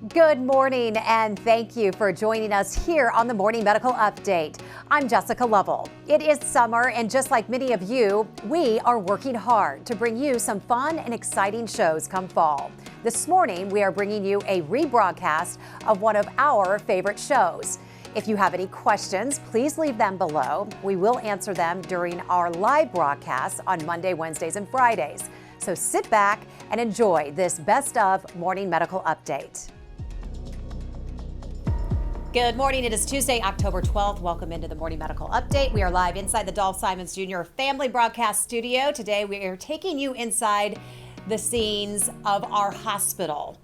Good morning, and thank you for joining us here on the Morning Medical Update. I'm Jessica Lovell. It is summer, and just like many of you, we are working hard to bring you some fun and exciting shows come fall. This morning, we are bringing you a rebroadcast of one of our favorite shows. If you have any questions, please leave them below. We will answer them during our live broadcasts on Monday, Wednesdays, and Fridays. So sit back and enjoy this Best of Morning Medical Update. Good morning. It is Tuesday, October 12th. Welcome into the Morning Medical Update. We are live inside the Dolph Simons Jr. Family Broadcast Studio. Today, we are taking you inside the scenes of our hospital.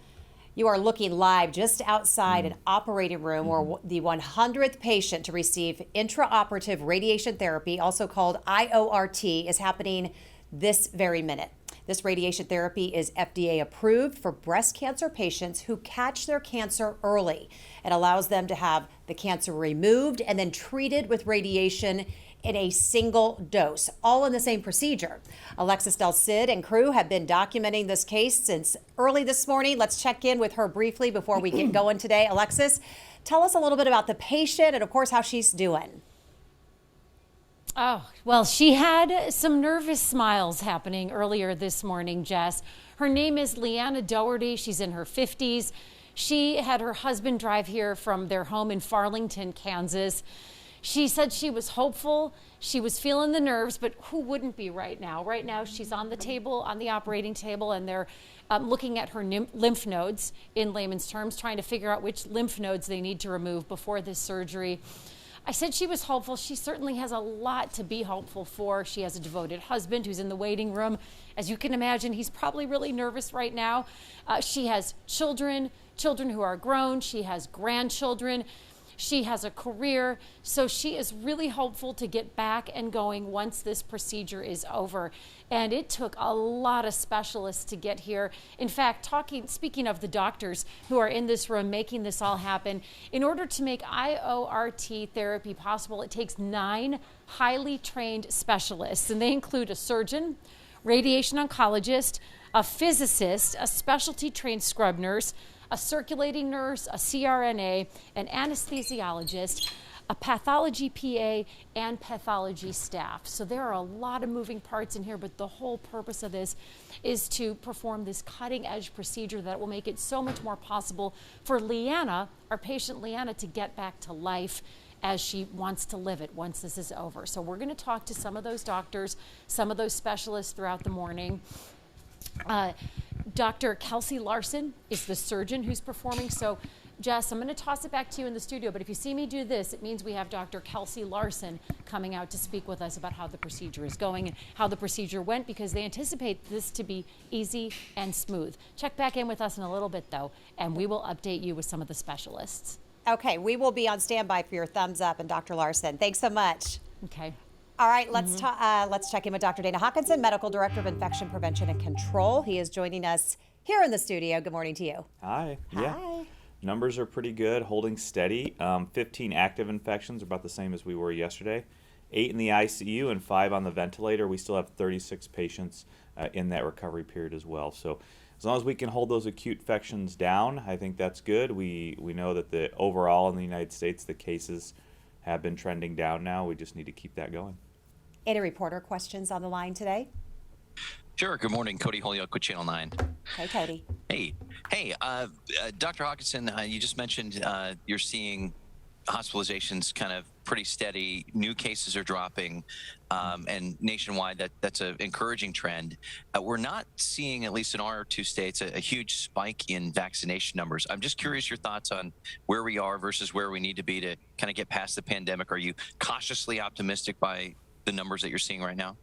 You are looking live just outside an operating room where the 100th patient to receive intra-operative radiation therapy, also called IORT, is happening this very minute. This radiation therapy is FDA approved for breast cancer patients who catch their cancer early. It allows them to have the cancer removed and then treated with radiation in a single dose, all in the same procedure. Alexis Del Cid and crew have been documenting this case since early this morning. Let's check in with her briefly before we get going today. Alexis, tell us a little bit about the patient and, of course, how she's doing. Oh, well, she had some nervous smiles happening earlier this morning, Jess. Her name is Leanna Doherty. She's in her 50s. She had her husband drive here from their home in Farlington, Kansas. She said she was hopeful. She was feeling the nerves, but who wouldn't be right now? Right now, she's on the table, on the operating table, and they're looking at her lymph nodes, in layman's terms, trying to figure out which lymph nodes they need to remove before this surgery. I said she was hopeful. She certainly has a lot to be hopeful for. She has a devoted husband who's in the waiting room. As you can imagine, he's probably really nervous right now. She has children who are grown. She has grandchildren. She has a career, so she is really hopeful to get back and going once this procedure is over. And it took a lot of specialists to get here. In fact, speaking of the doctors who are in this room making this all happen, in order to make IORT therapy possible, it takes 9 highly trained specialists, and they include a surgeon, radiation oncologist, a physicist, a specialty trained scrub nurse, a circulating nurse, a CRNA, an anesthesiologist, a pathology PA, and pathology staff. So there are a lot of moving parts in here, but the whole purpose of this is to perform this cutting-edge procedure that will make it so much more possible for Leanna, our patient Leanna, to get back to life as she wants to live it once this is over. So we're going to talk to some of those doctors, some of those specialists throughout the morning. Dr. Kelsey Larson is the surgeon who's performing. So, Jess, I'm going to toss it back to you in the studio, but if you see me do this, it means we have Dr. Kelsey Larson coming out to speak with us about how the procedure is going and how the procedure went, because they anticipate this to be easy and smooth. Check back in with us in a little bit, though, and we will update you with some of the specialists. Okay, we will be on standby for your thumbs up, and Dr. Larson, thanks so much. Okay. All right, let's check in with Dr. Dana Hawkinson, Medical Director of Infection Prevention and Control. He is joining us here in the studio. Good morning to you. Hi. Hi. Yeah. Numbers are pretty good, holding steady. 15 active infections, about the same as we were yesterday. 8 in the ICU and 5 on the ventilator. We still have 36 patients in that recovery period as well. So as long as we can hold those acute infections down, I think that's good. We know that the overall in the United States, the cases have been trending down now. We just need to keep that going. Any reporter questions on the line today? Sure. Good morning. Cody Holyoke with Channel 9. Hey, Cody. Hey, Dr. Hawkinson, you just mentioned you're seeing hospitalizations kind of pretty steady. New cases are dropping, and nationwide that's an encouraging trend. We're not seeing, at least in our 2 states, a huge spike in vaccination numbers. I'm just curious your thoughts on where we are versus where we need to be to kind of get past the pandemic. Are you cautiously optimistic by the numbers that you're seeing right now?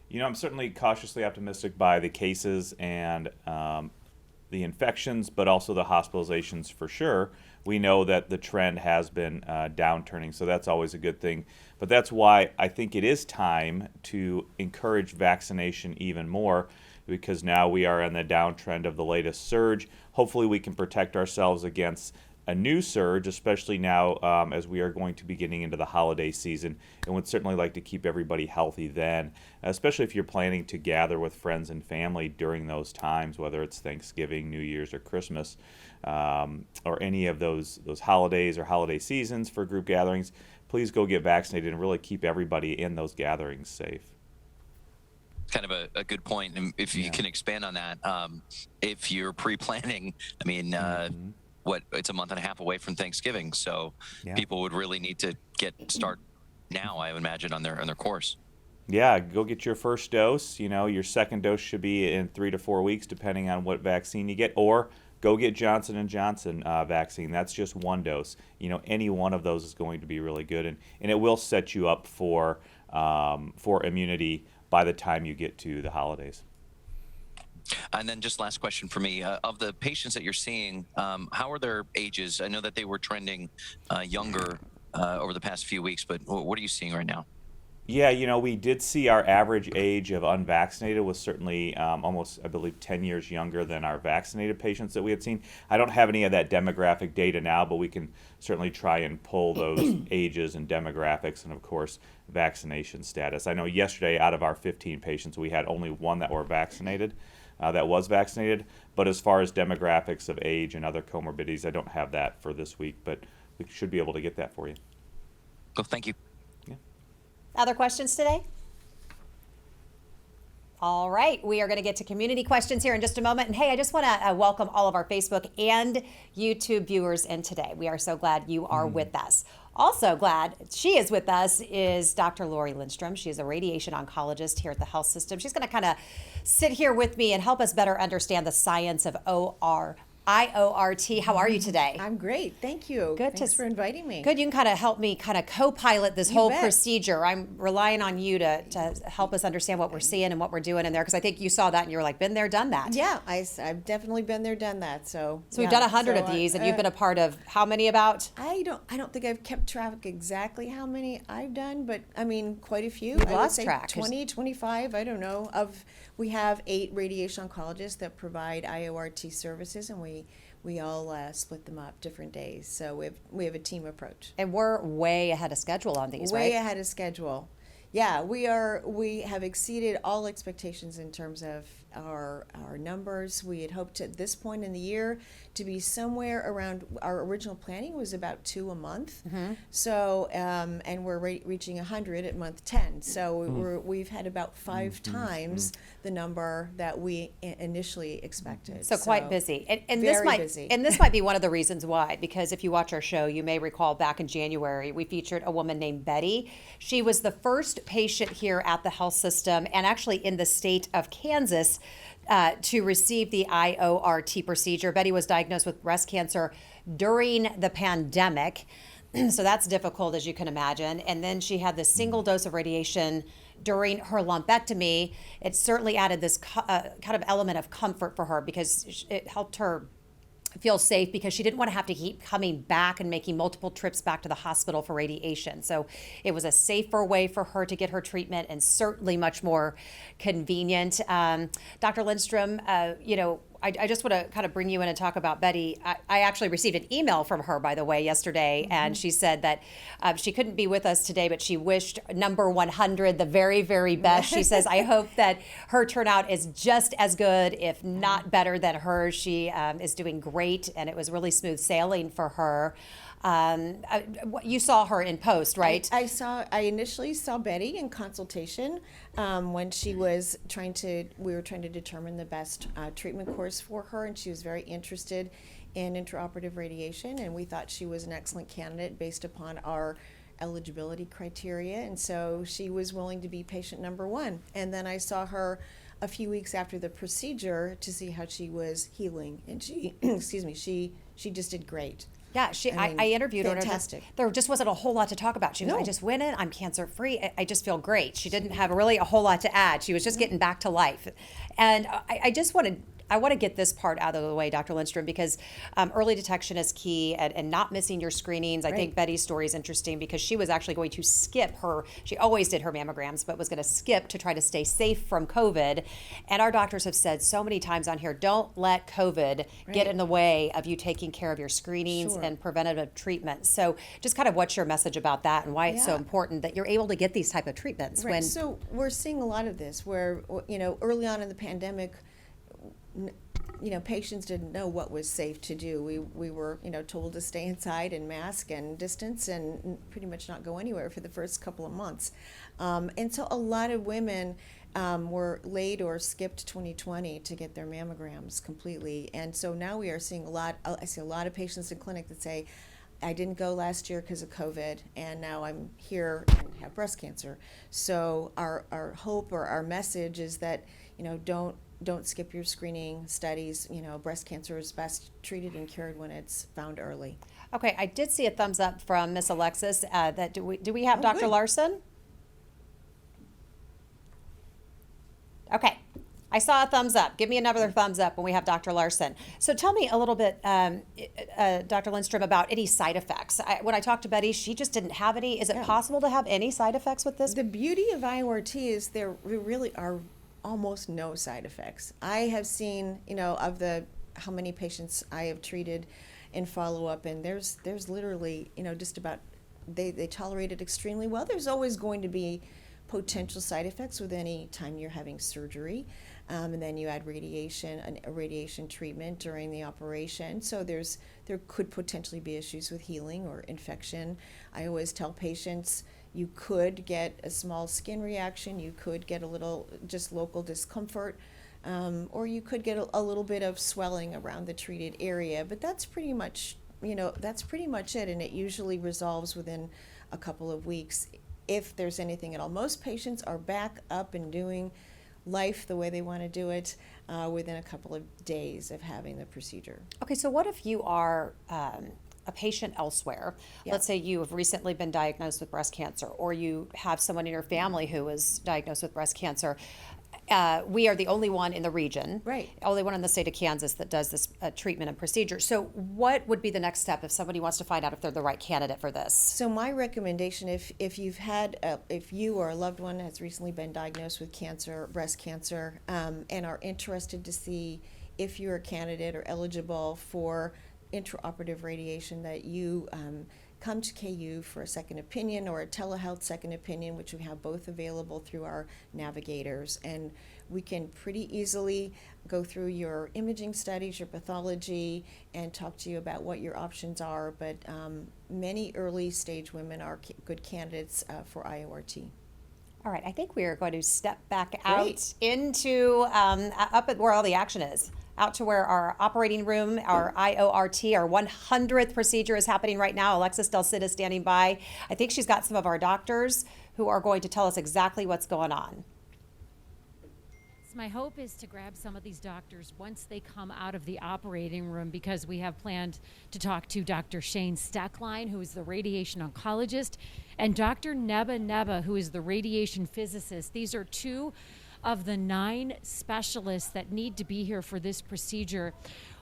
You know, I'm certainly cautiously optimistic by the cases and the infections, but also the hospitalizations for sure. We know that the trend has been downturning, so that's always a good thing. But that's why I think it is time to encourage vaccination even more, because now we are on the downtrend of the latest surge. Hopefully we can protect ourselves against a new surge, especially now as we are going to be getting into the holiday season, and would certainly like to keep everybody healthy then, especially if you're planning to gather with friends and family during those times, whether it's Thanksgiving, New Year's, or Christmas, or any of those holidays or holiday seasons for group gatherings. Please go get vaccinated and really keep everybody in those gatherings safe. Kind of a good point. And if you can expand on that, if you're pre-planning, I mean, it's a month and a half away from Thanksgiving, so people would really need to start now, I would imagine, on their course. Yeah, go get your first dose. Your second dose should be in 3 to 4 weeks, depending on what vaccine you get, or go get Johnson & Johnson vaccine. That's just one dose. Any one of those is going to be really good, and it will set you up for immunity by the time you get to the holidays. And then just last question for me, of the patients that you're seeing, how are their ages? I know that they were trending younger over the past few weeks, but what are you seeing right now? Yeah, we did see our average age of unvaccinated was certainly almost, I believe, 10 years younger than our vaccinated patients that we had seen. I don't have any of that demographic data now, but we can certainly try and pull those ages and demographics and, of course, vaccination status. I know yesterday out of our 15 patients, we had only one that was vaccinated, but as far as demographics of age and other comorbidities, I don't have that for this week, but we should be able to get that for you. Well, thank you. Other questions today? All right, we are going to get to community questions here in just a moment. And hey, I just want to welcome all of our Facebook and YouTube viewers in today. We are so glad you are with us. Also glad she is with us is Dr. Lori Lindstrom. She is a radiation oncologist here at the health system. She's going to kind of sit here with me and help us better understand the science of IORT. How are you today? I'm great. Thank you. Good. Thanks for inviting me. Good. You can kind of help me kind of co-pilot this whole procedure. I'm relying on you to help us understand what we're seeing and what we're doing in there, because I think you saw that and you were like, been there, done that. Yeah, I've definitely been there, done that. So we've done 100 of these, and you've been a part of how many about? I don't think I've kept track exactly how many I've done, but I mean, quite a few. You've I would lost say track. 20, 25, I don't know. We have 8 radiation oncologists that provide IORT services, and we all split them up different days. So we have a team approach. And we're way ahead of schedule on these, right? Way ahead of schedule. Yeah, we have exceeded all expectations in terms of our numbers. We had hoped at this point in the year to be somewhere around, our original planning was about 2 a month. So, and we're reaching 100 at month 10. So we've had about 5 times the number that we initially expected. So quite busy. And very busy. And this might be one of the reasons why, because if you watch our show, you may recall back in January, we featured a woman named Betty. She was the first patient here at the health system, and actually in the state of Kansas, to receive the IORT procedure. Betty was diagnosed with breast cancer during the pandemic. So that's difficult, as you can imagine. And then she had this single dose of radiation during her lumpectomy. It certainly added this kind of element of comfort for her, because it helped her feel safe, because she didn't want to have to keep coming back and making multiple trips back to the hospital for radiation. So it was a safer way for her to get her treatment, and certainly much more convenient. Dr. Lindstrom, I just want to kind of bring you in and talk about Betty. I actually received an email from her, by the way, yesterday, and she said that she couldn't be with us today, but she wished number 100 the very, very best. She says, I hope that her turnout is just as good, if not better than hers. She is doing great, and it was really smooth sailing for her. You saw her in post, right? I initially saw Betty in consultation when we were trying to determine the best treatment course for her, and she was very interested in intraoperative radiation, and we thought she was an excellent candidate based upon our eligibility criteria, and so she was willing to be patient number 1. And then I saw her a few weeks after the procedure to see how she was healing, and she she just did great. Yeah, I interviewed her. Fantastic. There just wasn't a whole lot to talk about. She was, I just went in, I'm cancer free. I just feel great. She didn't have really a whole lot to add. She was just getting back to life. And I just want to I want to get this part out of the way, Dr. Lindstrom, because early detection is key, and not missing your screenings. I think Betty's story is interesting because she was actually going to skip she always did her mammograms, but was going to skip to try to stay safe from COVID. And our doctors have said so many times on here, don't let COVID get in the way of you taking care of your screenings and preventative treatment. So just kind of what's your message about that and why it's so important that you're able to get these type of treatments? So we're seeing a lot of this where, early on in the pandemic, patients didn't know what was safe to do. We were, told to stay inside and mask and distance and pretty much not go anywhere for the first couple of months. And so a lot of women were late or skipped 2020 to get their mammograms completely. And so now we are seeing I see a lot of patients in clinic that say, I didn't go last year because of COVID, and now I'm here and have breast cancer. So our hope or our message is that, don't skip your screening studies. Breast cancer is best treated and cured when it's found early. Okay, I did see a thumbs up from Miss Alexis. Do we have Dr. good. Larson? Okay, I saw a thumbs up. Give me another thumbs up when we have Dr. Larson. So tell me a little bit, Dr. Lindstrom, about any side effects. When I talked to Betty, she just didn't have any. Is it possible to have any side effects with this? The beauty of Iort is there really are almost no side effects. I have seen, of how many patients I have treated in follow-up, and there's literally, just about, they tolerate it extremely well. There's always going to be potential side effects with any time you're having surgery. And then you add a radiation treatment during the operation. So there could potentially be issues with healing or infection. I always tell patients you could get a small skin reaction, you could get a little just local discomfort, or you could get a little bit of swelling around the treated area. But that's pretty much it, and it usually resolves within a couple of weeks if there's anything at all. Most patients are back up and doing life the way they want to do it within a couple of days of having the procedure. Okay, so what if you are a patient elsewhere? Let's say you have recently been diagnosed with breast cancer, or you have someone in your family who was diagnosed with breast cancer. We are the only one in the region, only one in the state of Kansas that does this treatment and procedure. So what would be the next step if somebody wants to find out if they're the right candidate for this? So my recommendation, if you or a loved one has recently been diagnosed with cancer, breast cancer, and are interested to see if you're a candidate or eligible for intra-operative radiation, that you come to KU for a second opinion or a telehealth second opinion, which we have both available through our navigators. And we can pretty easily go through your imaging studies, your pathology, and talk to you about what your options are. But many early stage women are good candidates for IORT. All right, I think we are going to step back out into up at where all the action is. Out to where our operating room, our IORT, our 100th procedure is happening right now. Alexis Del Cid is standing by. I think she's got some of our doctors who are going to tell us exactly what's going on. My hope is to grab some of these doctors once they come out of the operating room, because we have planned to talk to Dr. Shane Steckline, who is the radiation oncologist, and Dr. Neba, who is the radiation physicist. These are two of the 9 specialists that need to be here for this procedure.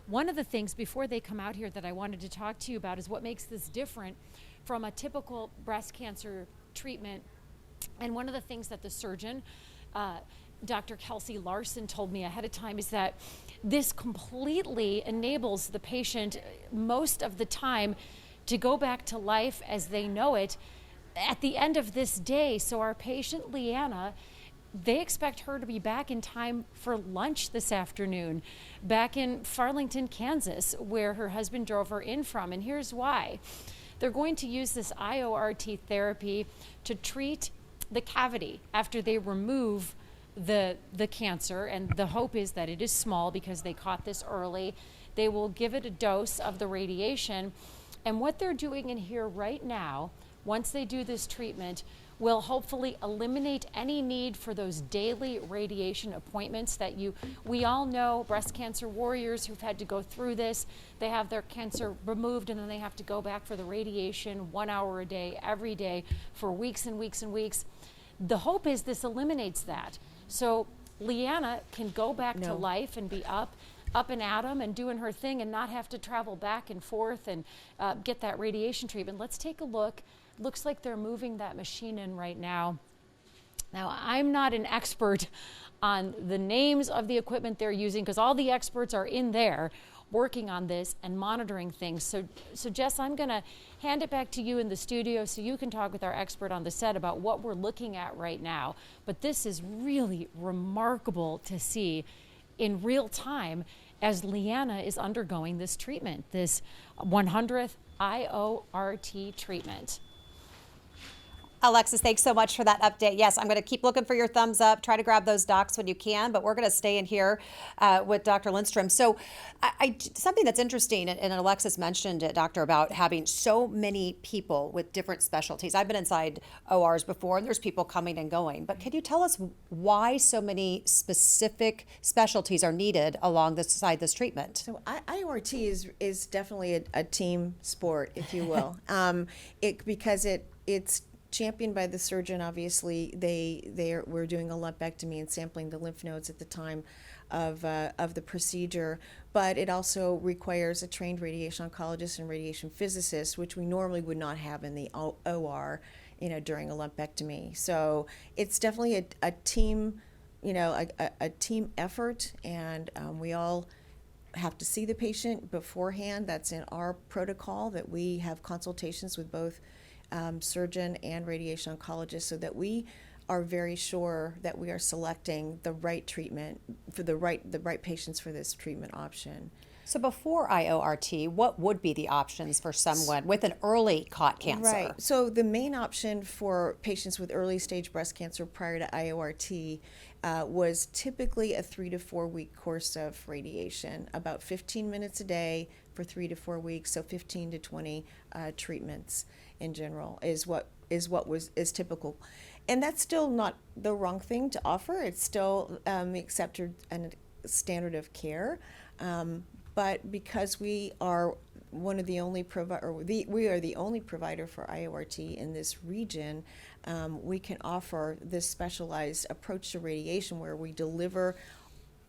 One of the things before they come out here that I wanted to talk to you about is what makes this different from a typical breast cancer treatment. And one of the things that the surgeon, Dr. Kelsey Larson, told me ahead of time is that this completely enables the patient most of the time to go back to life as they know it at the end of this day. So our patient Leanna, they expect her to be back in time for lunch this afternoon, back in Farlington, Kansas, where her husband drove her in from. And here's why. They're going to use this IORT therapy to treat the cavity after they remove the cancer. And the hope is that it is small because they caught this early. They will give it a dose of the radiation. And what they're doing in here right now, once they do this treatment, will hopefully eliminate any need for those daily radiation appointments that we all know, breast cancer warriors who've had to go through this. They have their cancer removed and then they have to go back for the radiation 1 hour a day, every day for weeks and weeks and weeks. The hope is this eliminates that. So Leanna can go back to No. life and be up and at 'em and doing her thing and not have to travel back and forth and get that radiation treatment. Let's take a look. Looks like they're moving that machine in right now. Now, I'm not an expert on the names of the equipment they're using because all the experts are in there working on this and monitoring things. So Jess, I'm going to hand it back to you in the studio so you can talk with our expert on the set about what we're looking at right now. But this is really remarkable to see in real time as Leanna is undergoing this treatment, this 100th IORT treatment. Alexis, thanks so much for that update. Yes, I'm going to keep looking for your thumbs up. Try to grab those docs when you can, but we're going to stay in here with Dr. Lindstrom. So something that's interesting, and Alexis mentioned it, Doctor, about having so many people with different specialties. I've been inside ORs before, and there's people coming and going. But can you tell us why so many specific specialties are needed alongside this treatment? So IORT is definitely a team sport, if you will, because it's championed by the surgeon. Obviously, we're doing a lumpectomy and sampling the lymph nodes at the time of the procedure, but it also requires a trained radiation oncologist and radiation physicist, which we normally would not have in the OR, during a lumpectomy. So it's definitely a team, a team effort, and we all have to see the patient beforehand. That's in our protocol, that we have consultations with both surgeon and radiation oncologist so that we are very sure that we are selecting the right treatment for the right patients for this treatment option. So before IORT, what would be the options for someone with an early caught cancer? Right. So the main option for patients with early stage breast cancer prior to IORT was typically a 3 to 4 week course of radiation, about 15 minutes a day for 3 to 4 weeks, so 15 to 20 treatments in general is what is typical. And that's still not the wrong thing to offer. It's still accepted and standard of care. But because we are one of the only we are the only provider for IORT in this region, we can offer this specialized approach to radiation where we deliver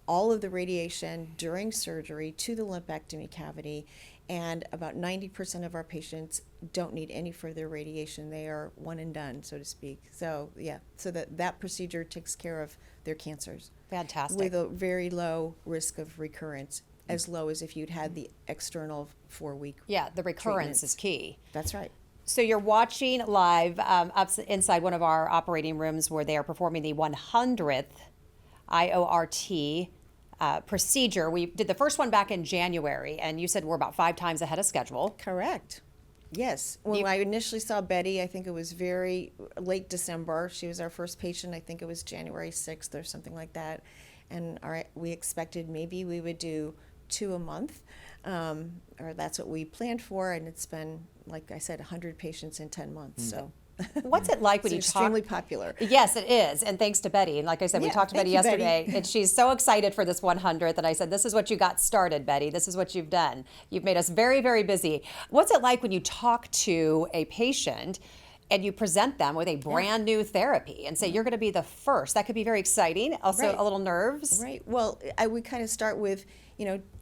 all of the radiation during surgery to the lumpectomy cavity, and about 90% of our patients don't need any further radiation. They are one and done, so to speak. So that procedure takes care of their cancers. Fantastic. With a very low risk of recurrence, as low as if you'd had the external 4 week. Yeah, the recurrence treatments. is key. That's right. So you're watching live inside one of our operating rooms where they are performing the 100th IORT procedure. We did the first one back in January, and you said we're about 5 times ahead of schedule. Correct. Yes. When I initially saw Betty, I think it was very late December. She was our first patient. I think it was January 6th or something like that. And we expected maybe we would do 2 a month, or that's what we planned for. And it's been, like I said, 100 patients in 10 months. So. What's it like when you It's talk? extremely popular. Yes, it is, and thanks to Betty. And like I said, we Yeah, talked to thank Betty you, yesterday, Betty. and she's so excited for this 100th. And I said, "This is what you got started, Betty. This is what you've done. You've made us very, very busy." What's it like when you talk to a patient and you present them with a brand new therapy and say you're going to be the first? That could be very exciting. Also, Right. a little nerves. Right. Well, we kind of start with,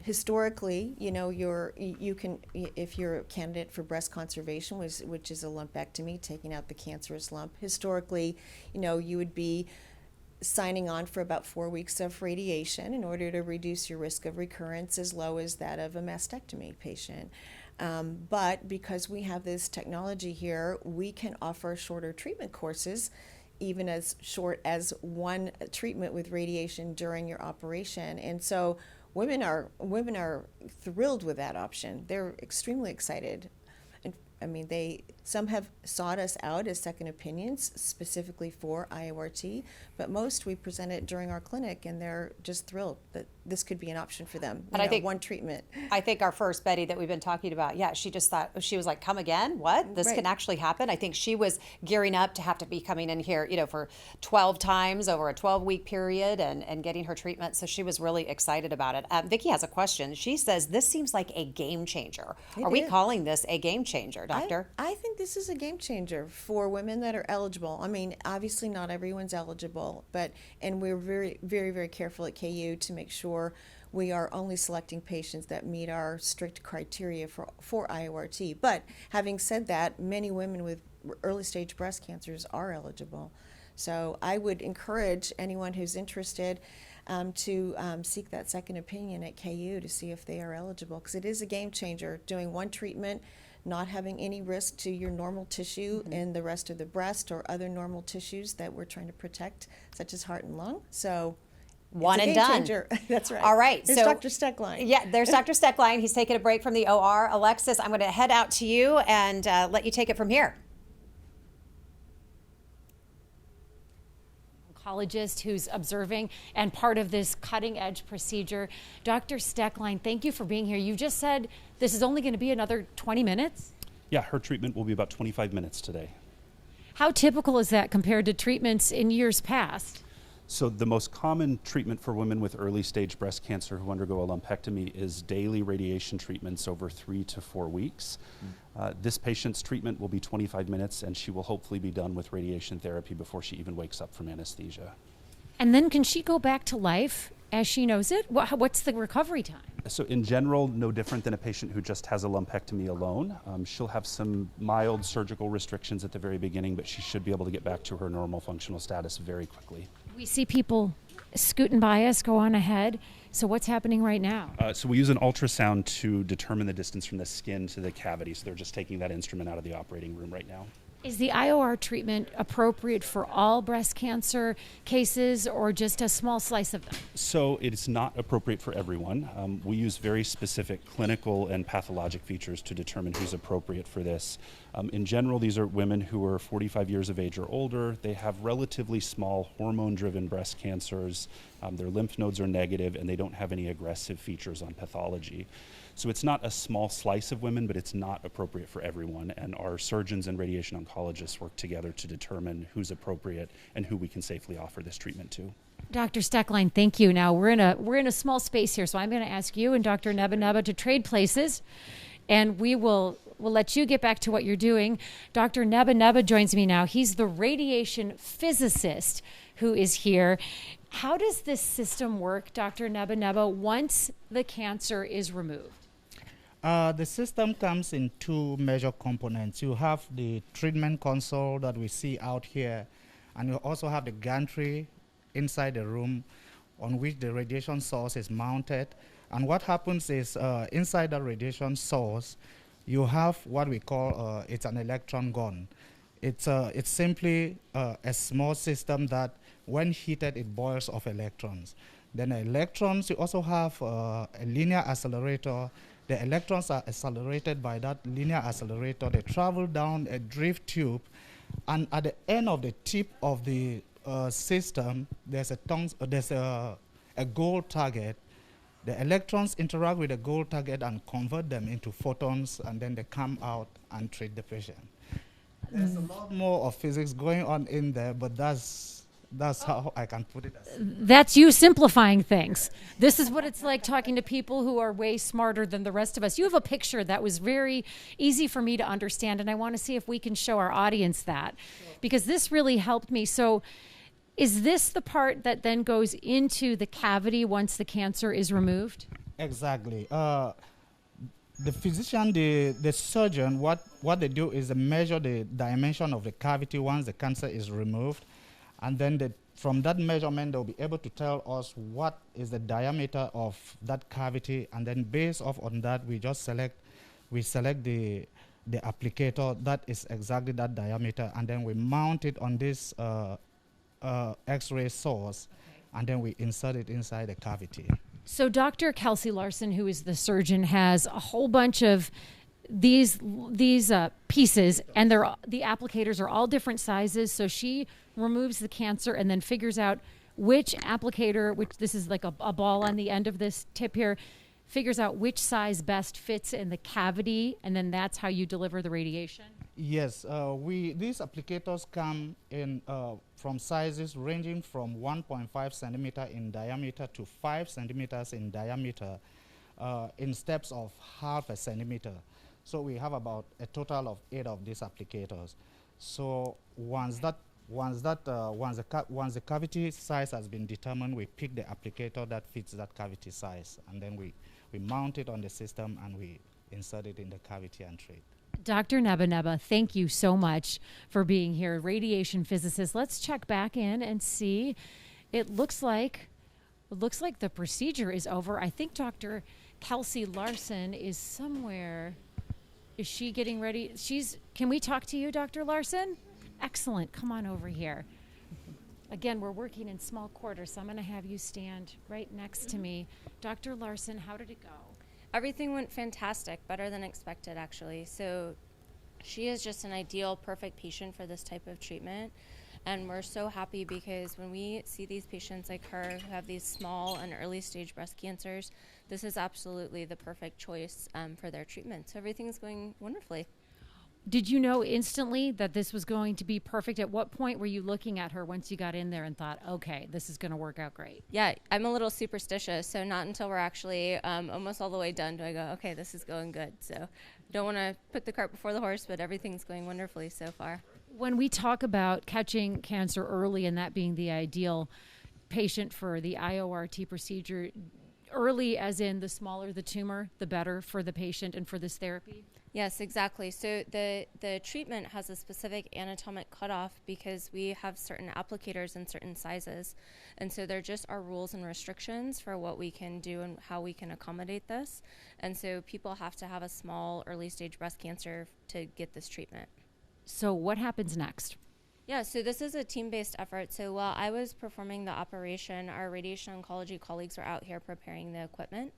historically, you can, if you're a candidate for breast conservation, which is a lumpectomy, taking out the cancerous lump. Historically, you would be signing on for about 4 weeks of radiation in order to reduce your risk of recurrence as low as that of a mastectomy patient. But because we have this technology here, we can offer shorter treatment courses, even as short as 1 treatment with radiation during your operation. And so women are thrilled with that option. They're extremely excited. And I mean, some have sought us out as second opinions specifically for IORT, but most we present it during our clinic, and they're just thrilled that this could be an option for them. And I think 1 treatment. I think our first Betty that we've been talking about, she just thought, she was like, "Come again? What? This Right. can actually happen?" I think she was gearing up to have to be coming in here, for 12 times over a 12-week period and getting her treatment. So she was really excited about it. Vicki has a question. She says, "This seems like a game changer." Are we is. calling this a game changer, Doctor? I think this is a game changer for women that are eligible. I mean, obviously not everyone's eligible, and we're very, very, very careful at KU to make sure we are only selecting patients that meet our strict criteria for IORT. But having said that, many women with early stage breast cancers are eligible. So I would encourage anyone who's interested to seek that second opinion at KU to see if they are eligible, because it is a game changer. Doing one treatment, not having any risk to your normal tissue and the rest of the breast or other normal tissues that we're trying to protect, such as heart and lung. So One it's a and game done. changer. That's right. All right. There's So Dr. Steckline. Yeah, there's Dr. Steckline. He's taking a break from the OR. Alexis, I'm going to head out to you and let you take it from here. Oncologist who's observing and part of this cutting edge procedure. Dr. Steckline, thank you for being here. You just said this is only going to be another 20 minutes? Yeah, her treatment will be about 25 minutes today. How typical is that compared to treatments in years past? So the most common treatment for women with early stage breast cancer who undergo a lumpectomy is daily radiation treatments over 3 to 4 weeks. This patient's treatment will be 25 minutes, and she will hopefully be done with radiation therapy before she even wakes up from anesthesia. And then can she go back to life as she knows it? What's the recovery time? So in general, no different than a patient who just has a lumpectomy alone. She'll have some mild surgical restrictions at the very beginning, but she should be able to get back to her normal functional status very quickly. We see people scooting by us, go on ahead. So what's happening right now? So we use an ultrasound to determine the distance from the skin to the cavity. So they're just taking that instrument out of the operating room right now. Is the IOR treatment appropriate for all breast cancer cases or just a small slice of them? So it's not appropriate for everyone. We use very specific clinical and pathologic features to determine who's appropriate for this. In general, these are women who are 45 years of age or older. They have relatively small hormone-driven breast cancers. Their lymph nodes are negative, and they don't have any aggressive features on pathology. So it's not a small slice of women, but it's not appropriate for everyone. And our surgeons and radiation oncologists work together to determine who's appropriate and who we can safely offer this treatment to. Dr. Steckline, thank you. Now we're in a small space here, so I'm going to ask you and Dr. Neba to trade places, and we'll let you get back to what you're doing. Dr. Neba joins me now. He's the radiation physicist who is here. How does this system work, Dr. Neba, once the cancer is removed? The system comes in two major components. You have the treatment console that we see out here, and you also have the gantry inside the room on which the radiation source is mounted. And what happens is inside the radiation source, you have what we call it's an electron gun. It's simply a small system that when heated, it boils off electrons. Then electrons, you also have a linear accelerator. The electrons are accelerated by that linear accelerator. They travel down a drift tube, and at the end of the tip of the system, there's a gold target. The electrons interact with the gold target and convert them into photons, and then they come out and treat the patient. There's a lot more of physics going on in there, but that's how I can put it. That's you simplifying things. This is what it's like talking to people who are way smarter than the rest of us. You have a picture that was very easy for me to understand, and I want to see if we can show our audience that, because this really helped me. So is this the part that then goes into the cavity once the cancer is removed? Exactly. The physician, the surgeon, what they do is they measure the dimension of the cavity once the cancer is removed. And then from that measurement, they'll be able to tell us what is the diameter of that cavity. And then based off on that, we select the applicator that is exactly that diameter. And then we mount it on this X-ray source. Okay. And then we insert it inside the cavity. So Dr. Kelsey Larson, who is the surgeon, has a whole bunch of these pieces, and the applicators are all different sizes. So she removes the cancer and then figures out which applicator, which this is like a ball on the end of this tip here, figures out which size best fits in the cavity, and then that's how you deliver the radiation? Yes, these applicators come in from sizes ranging from 1.5 centimeter in diameter to 5 centimeters in diameter in steps of half a centimeter. So we have about a total of 8 of these applicators. So once the cavity size has been determined, we pick the applicator that fits that cavity size, and then we mount it on the system and we insert it in the cavity and treat. Dr. Neba, thank you so much for being here. Radiation physicist. Let's check back in and see. It looks like the procedure is over. I think Dr. Kelsey Larson is somewhere. Is she getting ready? Can we talk to you, Dr. Larson? Excellent. Come on over here. Again, we're working in small quarters, so I'm going to have you stand right next to me. Dr. Larson, how did it go? Everything went fantastic, better than expected, actually. So she is just an ideal, perfect patient for this type of treatment. And we're so happy because when we see these patients like her who have these small and early stage breast cancers, this is absolutely the perfect choice for their treatment. So everything's going wonderfully. Did you know instantly that this was going to be perfect? At what point were you looking at her once you got in there and thought, okay, this is going to work out great? Yeah, I'm a little superstitious, so not until we're actually almost all the way done do I go, okay, this is going good. So don't want to put the cart before the horse, but everything's going wonderfully so far. When we talk about catching cancer early and that being the ideal patient for the IORT procedure, early as in the smaller the tumor, the better for the patient and for this therapy? Yes, exactly. So the treatment has a specific anatomic cutoff because we have certain applicators in certain sizes. And so there just are rules and restrictions for what we can do and how we can accommodate this. And so people have to have a small early stage breast cancer to get this treatment. So what happens next? Yeah, so this is a team-based effort. So while I was performing the operation, our radiation oncology colleagues were out here preparing the equipment.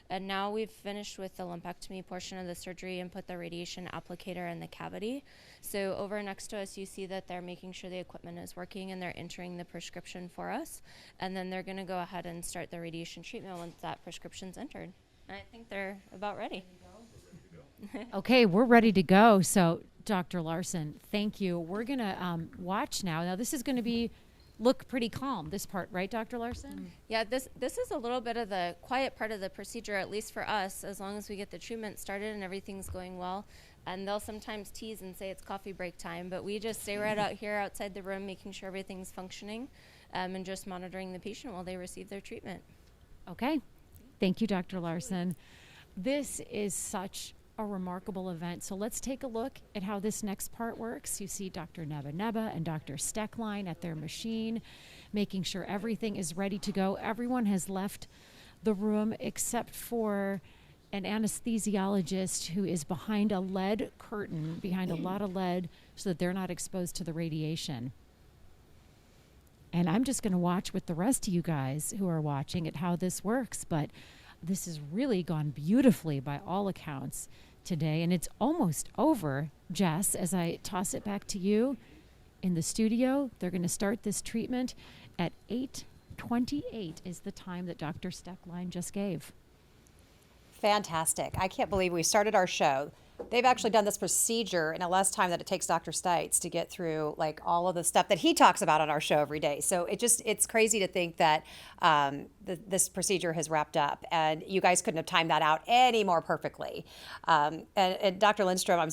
And now we've finished with the lumpectomy portion of the surgery and put the radiation applicator in the cavity. So over next to us, you see that they're making sure the equipment is working and they're entering the prescription for us. And then they're going to go ahead and start the radiation treatment once that prescription's entered. And I think they're about ready. Okay, we're ready to go. So, Dr. Larson, thank you. We're going to watch now. Now, this is going to look pretty calm, this part, right, Dr. Larson? Yeah, this is a little bit of the quiet part of the procedure, at least for us, as long as we get the treatment started and everything's going well. And they'll sometimes tease and say it's coffee break time, but we just stay right out here outside the room, making sure everything's functioning and just monitoring the patient while they receive their treatment. Okay. Thank you, Dr. Larson. This is such a remarkable event. So let's take a look at how this next part works. You see Dr. Neba and Dr. Steckline at their machine, making sure everything is ready to go. Everyone has left the room except for an anesthesiologist who is behind a lead curtain, behind a lot of lead, so that they're not exposed to the radiation. And I'm just going to watch with the rest of you guys who are watching at how this works. But this has really gone beautifully by all accounts today. And it's almost over, Jess, as I toss it back to you in the studio. They're going to start this treatment at 8:28 is the time that Dr. Steckline just gave. Fantastic. I can't believe we started our show. They've actually done this procedure in a less time than it takes Dr. Stites to get through like all of the stuff that he talks about on our show every day. So it's crazy to think that this procedure has wrapped up, and you guys couldn't have timed that out any more perfectly. And Dr. Lindstrom,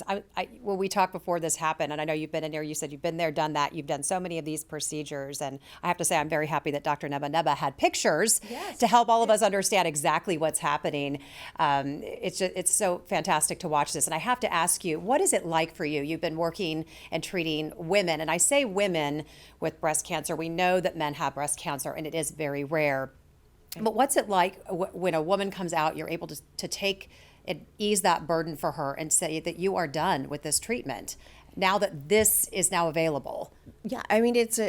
when we talked before this happened, and I know you've been in there, you said you've been there, done that, you've done so many of these procedures, and I have to say I'm very happy that Dr. Neba had pictures to help all of us understand exactly what's happening. It's so fantastic to watch this. And I have to ask you, what is it like for you? You've been working and treating women, and I say women with breast cancer. We know that men have breast cancer, and it is very rare. But what's it like when a woman comes out, you're able to take and ease that burden for her and say that you are done with this treatment now that this is now available? Yeah, I mean, it's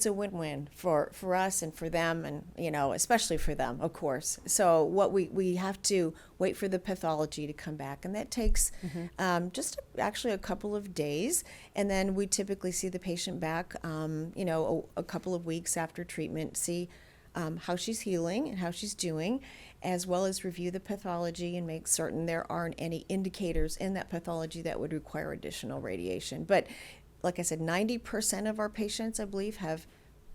a win-win for us and for them, and especially for them, of course. So what we have to wait for the pathology to come back, and that takes just actually a couple of days, and then we typically see the patient back a couple of weeks after treatment, see how she's healing and how she's doing, as well as review the pathology and make certain there aren't any indicators in that pathology that would require additional radiation. But like I said, 90% of our patients, I believe, have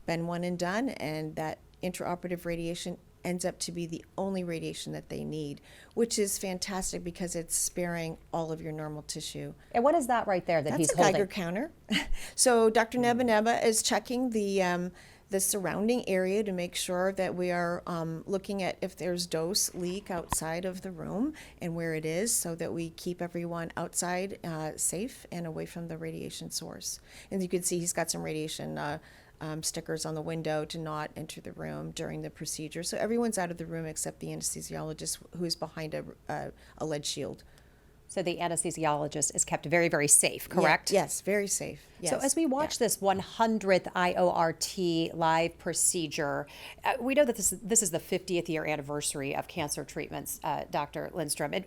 been one and done, and that intraoperative radiation ends up to be the only radiation that they need, which is fantastic because it's sparing all of your normal tissue. And what is that right there that That's he's a holding? Geiger counter. So Dr. Nebaneba is checking the surrounding area to make sure that we are looking at if there's dose leak outside of the room and where it is, so that we keep everyone outside safe and away from the radiation source. And you can see he's got some radiation stickers on the window to not enter the room during the procedure. So everyone's out of the room except the anesthesiologist, who is behind a lead shield. So the anesthesiologist is kept very, very safe, correct? Yeah, yes, very safe. Yes. So as we watch this 100th IORT live procedure, we know that this is the 50th year anniversary of cancer treatments, Dr. Lindstrom. And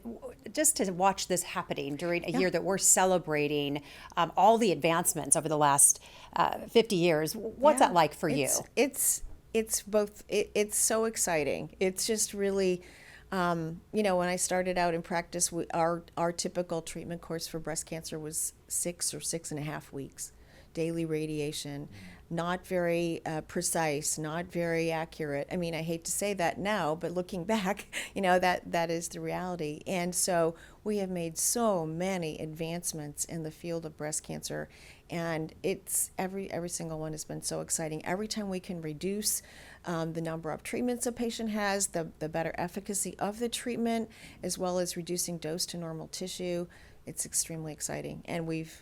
just to watch this happening during a year that we're celebrating all the advancements over the last 50 years, what's that like for you? It's so exciting. It's just really. When I started out in practice, our typical treatment course for breast cancer was 6 or 6.5 weeks, daily radiation, not very precise, not very accurate. I mean, I hate to say that now, but looking back, that is the reality. And so we have made so many advancements in the field of breast cancer, and it's every single one has been so exciting. Every time we can reduce the number of treatments a patient has, the better efficacy of the treatment, as well as reducing dose to normal tissue, it's extremely exciting. And we've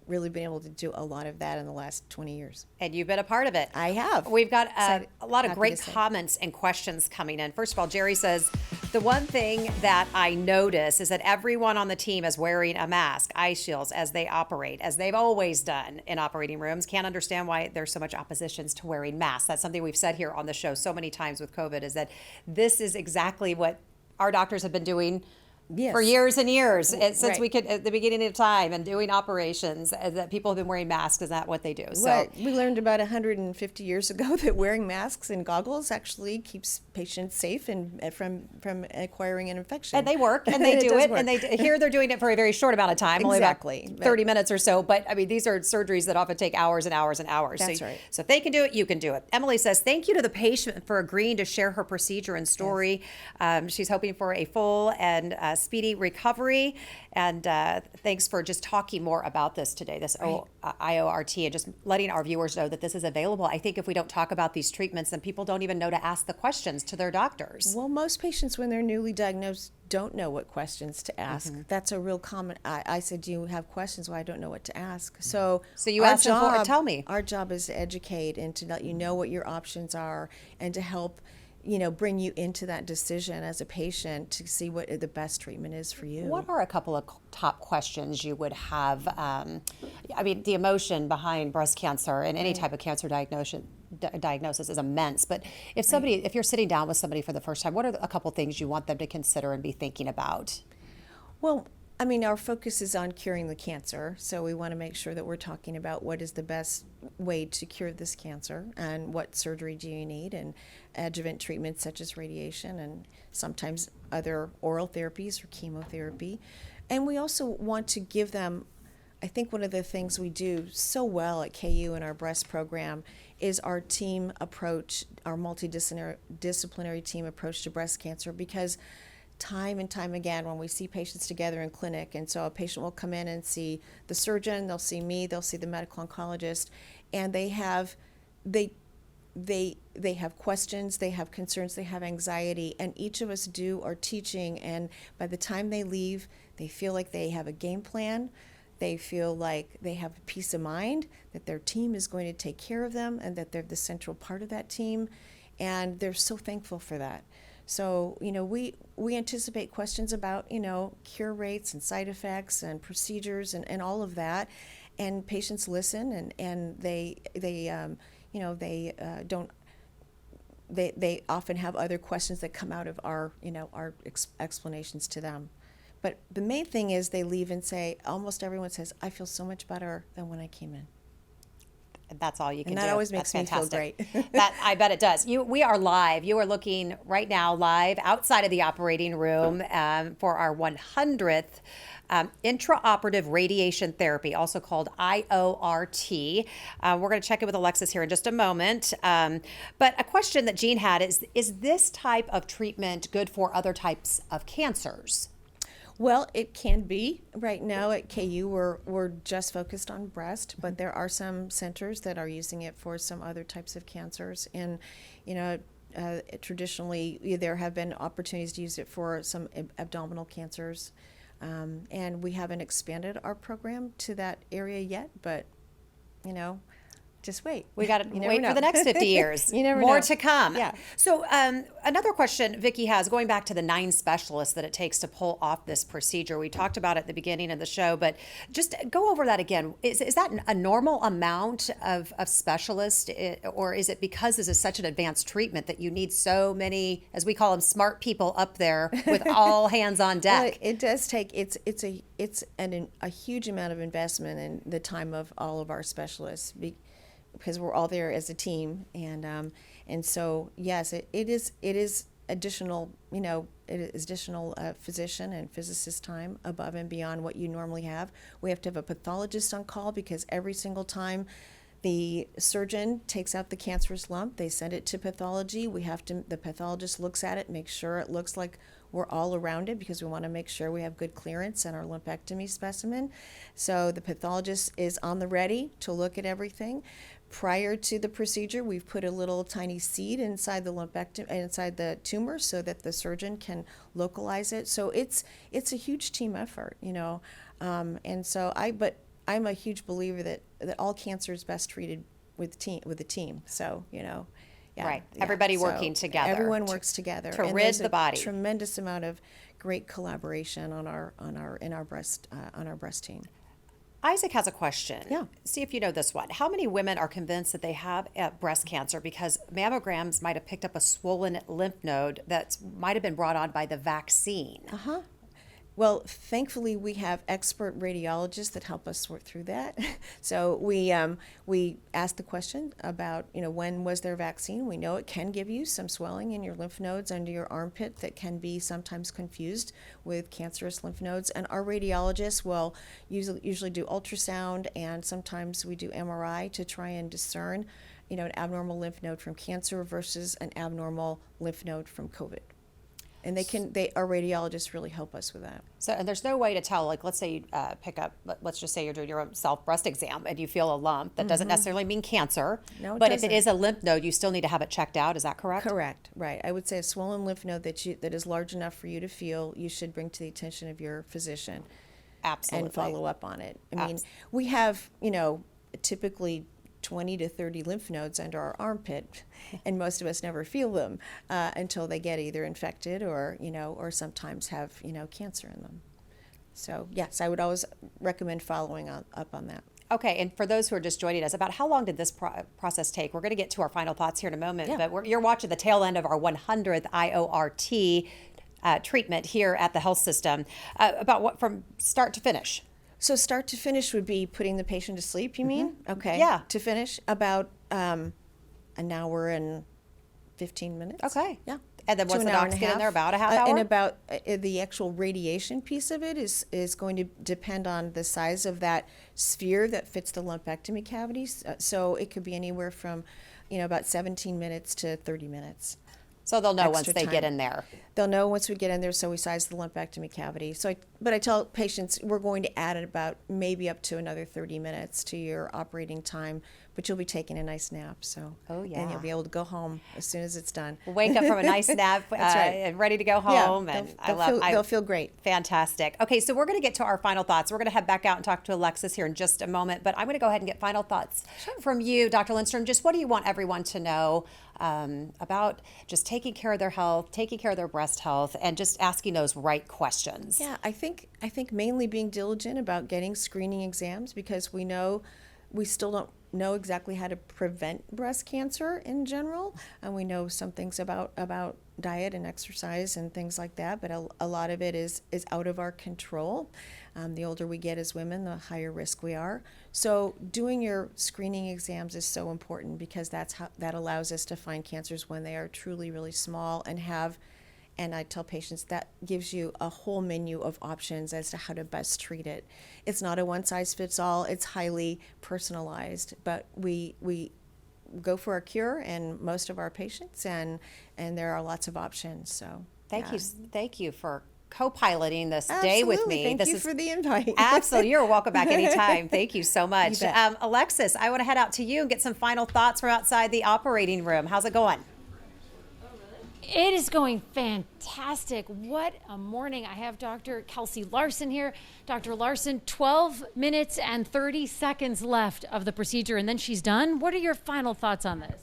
really been able to do a lot of that in the last 20 years. And you've been a part of it. I have. We've got a lot of Happy great to say. comments and questions coming in. First of all, Jerry says, the one thing that I notice is that everyone on the team is wearing a mask, eye shields, as they operate, as they've always done in operating rooms. Can't understand why there's so much oppositions to wearing masks. That's something we've said here on the show so many times with COVID, is that this is exactly what our doctors have been doing for years and years, since we could, at the beginning of time, and doing operations, that people have been wearing masks. Is that what they do? Well, we learned about 150 years ago that wearing masks and goggles actually keeps patients safe and from acquiring an infection. And they work, and they do it, work. and here they're doing it for a very short amount of time, Exactly. only about 30 minutes or so. But I mean, these are surgeries that often take hours and hours and hours. That's right. So if they can do it, you can do it. Emily says, thank you to the patient for agreeing to share her procedure and story. Yes. She's hoping for a full and speedy recovery. And thanks for just talking more about this today, this IORT, and just letting our viewers know that this is available. I think if we don't talk about these treatments, then people don't even know to ask the questions to their doctors. Well, most patients, when they're newly diagnosed, don't know what questions to ask. Mm-hmm. That's a real common. I said, do you have questions? Well, I don't know what to ask. So you asked them for it. Tell me. Our job is to educate and to let you know what your options are, and to help bring you into that decision as a patient to see what the best treatment is for you. What are a couple of top questions you would have? I mean, the emotion behind breast cancer and any type of cancer diagnosis is immense. But if you're sitting down with somebody for the first time, what are a couple things you want them to consider and be thinking about? Well, I mean, our focus is on curing the cancer, so we want to make sure that we're talking about what is the best way to cure this cancer, and what surgery do you need, and adjuvant treatments such as radiation, and sometimes other oral therapies or chemotherapy. And we also want to give them, I think one of the things we do so well at KU in our breast program is our team approach, our multidisciplinary team approach to breast cancer, because time and time again when we see patients together in clinic, and so a patient will come in and see the surgeon, they'll see me, they'll see the medical oncologist, and they have questions, they have concerns, they have anxiety, and each of us do our teaching, and by the time they leave, they feel like they have a game plan, they feel like they have peace of mind, that their team is going to take care of them, and that they're the central part of that team, and they're so thankful for that. So, we anticipate questions about, cure rates and side effects and procedures and all of that. And patients listen, and they often have other questions that come out of our explanations to them. But the main thing is they leave and say, almost everyone says, I feel so much better than when I came in. That's all you can And do. that always makes That's me feel fantastic. great. That I bet it does. We are live. You are looking right now live outside of the operating room for our 100th intraoperative radiation therapy, also called IORT. We're going to check in with Alexis here in just a moment. But a question that Jean had is this type of treatment good for other types of cancers? Well, it can be. Right now at KU, we're just focused on breast, but there are some centers that are using it for some other types of cancers. And, traditionally, there have been opportunities to use it for some abdominal cancers. And we haven't expanded our program to that area yet, but, just wait. We got to You never wait for know. the next 50 years. You never More know. to come. Yeah. So another question Vicki has, going back to the 9 specialists that it takes to pull off this procedure. We talked about it at the beginning of the show, but just go over that again. Is that a normal amount of specialists, or is it because this is such an advanced treatment that you need so many, as we call them, smart people up there with all hands on deck? Well, it does take it's a huge amount of investment in the time of all of our specialists because we're all there as a team, and so yes, it is additional physician and physicist time above and beyond what you normally have. We have to have a pathologist on call because every single time the surgeon takes out the cancerous lump, they send it to pathology. The pathologist looks at it, makes sure it looks like we're all around it because we want to make sure we have good clearance in our lumpectomy specimen. So the pathologist is on the ready to look at everything. Prior to the procedure, we've put a little tiny seed inside the tumor so that the surgeon can localize it. So it's a huge team effort, and so I'm a huge believer that all cancer is best treated with a team. So, yeah. Right. Yeah. Everybody So working together. Everyone works together. to And rid there's the a body. tremendous amount of great collaboration on our breast team. Isaac has a question. Yeah. See if you know this one. How many women are convinced that they have breast cancer because mammograms might have picked up a swollen lymph node that might have been brought on by the vaccine? Well, thankfully, we have expert radiologists that help us sort through that. So we ask the question about, when was their vaccine? We know it can give you some swelling in your lymph nodes under your armpit that can be sometimes confused with cancerous lymph nodes. And our radiologists will usually do ultrasound, and sometimes we do MRI to try and discern, an abnormal lymph node from cancer versus an abnormal lymph node from COVID. And our radiologists really help us with that. So, and there's no way to tell, like, let's say you let's just say you're doing your own self breast exam and you feel a lump. That doesn't necessarily mean cancer. No, it but doesn't. if it is a lymph node, you still need to have it checked out. Is that correct? Correct, right. I would say a swollen lymph node that is large enough for you to feel, you should bring to the attention of your physician. Absolutely. And follow up on it. I mean, we have, typically 20 to 30 lymph nodes under our armpit, and most of us never feel them until they get either infected or sometimes have, cancer in them. So yes, I would always recommend following up on that. Okay, and for those who are just joining us, about how long did this process take? We're going to get to our final thoughts here in a moment, Yeah. but you're watching the tail end of our 100th IORT treatment here at the health system. About what from start to finish? So start to finish would be putting the patient to sleep, you mean? Okay. Yeah. To finish, about an hour and 15 minutes. Okay. Yeah. And then To once an the hour docs and get in half. there, about a half hour? And about the actual radiation piece of it is going to depend on the size of that sphere that fits the lumpectomy cavities. So it could be anywhere from, about 17 minutes to 30 minutes. So they'll know once Extra they get time. in there. They'll know once we get in there, so we size the lumpectomy cavity. But I tell patients we're going to add about maybe up to another 30 minutes to your operating time, but you'll be taking a nice nap. So Oh, then yeah. you'll be able to go home as soon as it's done. Wake up from a nice nap That's right. and ready to go Yeah, home. And they'll feel great. Fantastic. Okay, so we're going to get to our final thoughts. We're going to head back out and talk to Alexis here in just a moment, but I'm going to go ahead and get final thoughts from you, Dr. Lindstrom. Just what do you want everyone to know about just taking care of their health, taking care of their breast health, and just asking those right questions? Yeah, I think mainly being diligent about getting screening exams because we still don't know exactly how to prevent breast cancer in general, and we know some things about diet and exercise and things like that, but a lot of it is out of our control. The older we get as women, the higher risk we are. So doing your screening exams is so important because that allows us to find cancers when they are truly really small and I tell patients that gives you a whole menu of options as to how to best treat it. It's not a one size fits all, it's highly personalized, but we go for a cure in most of our patients, and there are lots of options. So thank you for co-piloting this day with me. Thank you for the invite. Absolutely. You're welcome back anytime. Thank you so much. Alexis, I want to head out to you and get some final thoughts from outside the operating room. How's it going? It is going fantastic. What a morning. I have Dr. Kelsey Larson here. Dr. Larson, 12 minutes and 30 seconds left of the procedure, and then she's done. What are your final thoughts on this?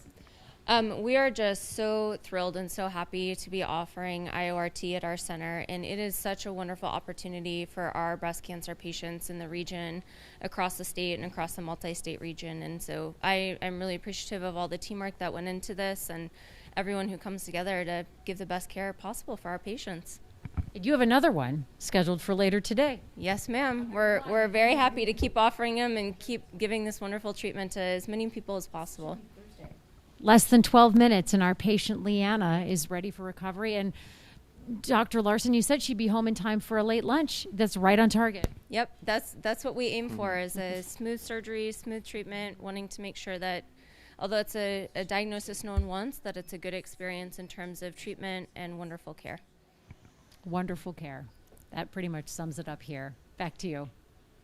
We are just so thrilled and so happy to be offering IORT at our center, and it is such a wonderful opportunity for our breast cancer patients in the region, across the state and across the multi-state region. And so I'm really appreciative of all the teamwork that went into this and everyone who comes together to give the best care possible for our patients. You have another one scheduled for later today. Yes, ma'am. We're very happy to keep offering them and keep giving this wonderful treatment to as many people as possible. Less than 12 minutes, and our patient Leanna is ready for recovery. And Dr. Larson, you said she'd be home in time for a late lunch. That's right on target. Yep, that's what we aim for, is a smooth surgery, smooth treatment, wanting to make sure that although it's a diagnosis known once, that it's a good experience in terms of treatment and wonderful care. Wonderful care. That pretty much sums it up here. Back to you.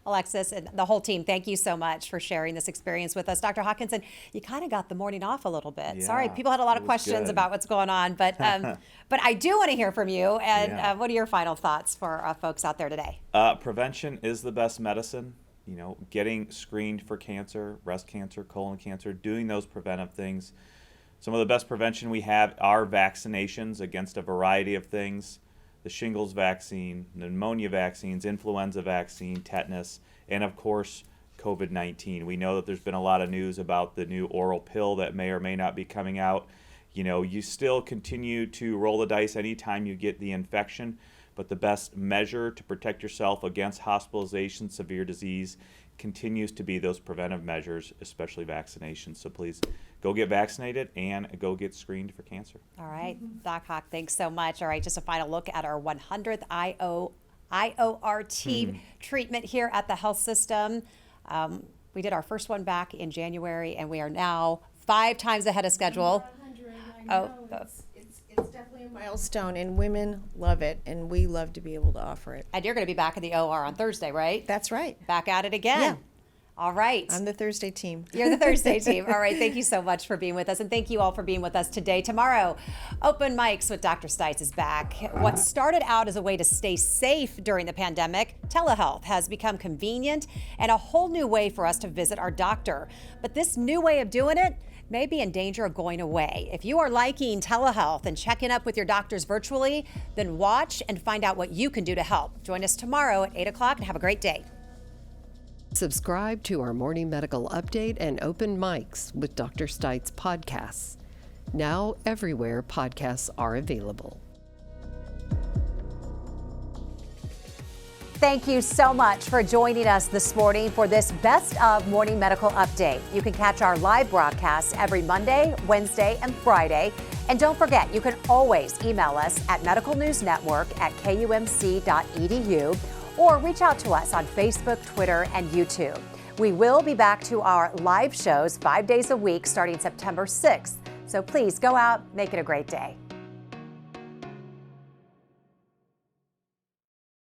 Alexis and the whole team, thank you so much for sharing this experience with us. Dr. Hawkinson, you kind of got the morning off a little bit. Yeah, sorry, people had a lot of questions good. about what's going on, but I do want to hear from you. And what are your final thoughts for folks out there today? Prevention is the best medicine. You know, getting screened for cancer, breast cancer, colon cancer, doing those preventive things. Some of the best prevention we have are vaccinations against a variety of things. The shingles vaccine, pneumonia vaccines, influenza vaccine, tetanus, and of course, COVID-19. We know that there's been a lot of news about the new oral pill that may or may not be coming out. You know, you still continue to roll the dice anytime you get the infection, but the best measure to protect yourself against hospitalization, severe disease, continues to be those preventive measures, especially vaccinations. So please go get vaccinated and go get screened for cancer. All right, Doc Hawk, thanks so much. All right, just a final look at our 100th IORT treatment here at the health system. We did our first one back in January, and we are now 5 times ahead of schedule. It's definitely a milestone, and women love it, and we love to be able to offer it. And you're going to be back in the OR on Thursday, right? That's right. Back at it again. Yeah. All right. I'm the Thursday team. You're the Thursday team. All right. Thank you so much for being with us. And thank you all for being with us today. Tomorrow, Open Mics with Dr. Stites is back. What started out as a way to stay safe during the pandemic, telehealth has become convenient and a whole new way for us to visit our doctor. But this new way of doing it may be in danger of going away. If you are liking telehealth and checking up with your doctors virtually, then watch and find out what you can do to help. Join us tomorrow at 8 o'clock and have a great day. Subscribe to our Morning Medical Update and Open Mics with Dr. Stites podcasts. Now everywhere podcasts are available. Thank you so much for joining us this morning for this Best of Morning Medical Update. You can catch our live broadcasts every Monday, Wednesday, and Friday. And don't forget, you can always email us at medicalnewsnetwork@kumc.edu or reach out to us on Facebook, Twitter, and YouTube. We will be back to our live shows 5 days a week starting September 6th. So please go out, make it a great day.